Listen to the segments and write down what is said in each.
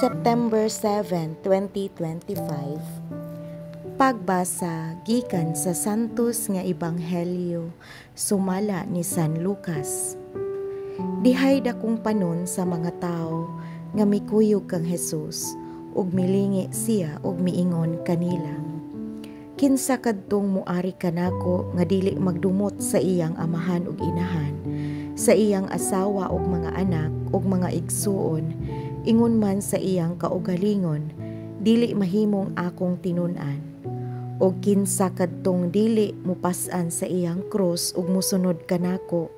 September 7, 2025. Pagbasa gikan sa Santos nga Ebanghelyo sumala ni San Lucas. Dihay dakong panon sa mga tao nga mikuyog kang Hesus ug milingi siya ug miingon kanila. Kinsa kadtong muari kanako nga dili magdumot sa iyang amahan ug inahan, sa iyang asawa ug mga anak ug mga igsuon, ingon man sa iyang kaugalingon, dili mahimong akong tinun-an. O kinsa kadtong dili mupas-an sa iyang krus ug musunod kanako,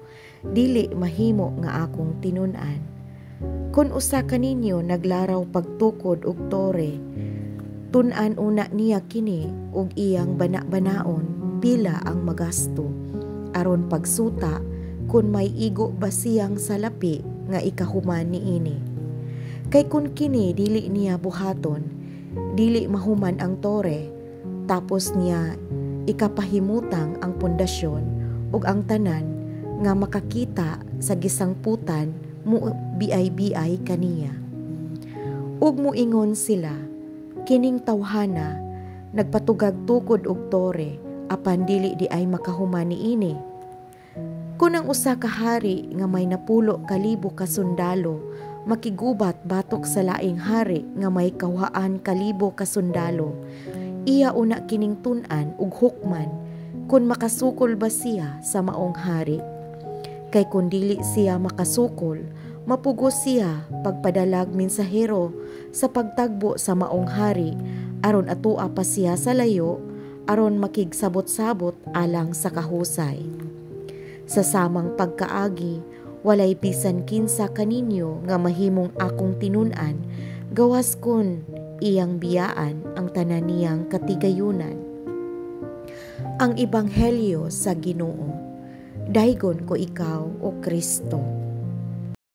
dili mahimo nga akong tinun-an. Kun usa kaninyo naglaraw pagtukod og tore, tun-an una niya kini ug iyang bana-banaon pila ang magasto, aron pagsuta kun may igo ba siyang salapi nga ikahuman niini. Kay kun kini dili niya buhaton, dili mahuman ang tore, tapos niya ikapahimutang ang pundasyon ug ang tanan nga makakita sa gisangputan mo biay-biay kaniya. Ug moingon sila, kining tawhana nagpatugag tukod og tore apan dili di ay makahuman niini. Kun ang usa ka hari nga may napulo ka libo ka sundalo makigubat batok sa laing hari nga may kawhaan ka libo ka sundalo, iya una kining tun-an ug hukman kun makasukol ba siya sa maong hari. Kay kun dili siya makasukol, mapugos siya pagpadalag mensahero sa pagtagbo sa maong hari aron atua pa siya sa layo aron makigsabot-sabot alang sa kahusay. Sa samang pagkaagi, walay bisan kinsa kaninyo nga mahimong akong tinun-an, gawas kun iyang biyaan ang tanan niyang katigayunan. Ang Ebanghelyo sa Ginoo. Daygon ko ikaw, O Kristo.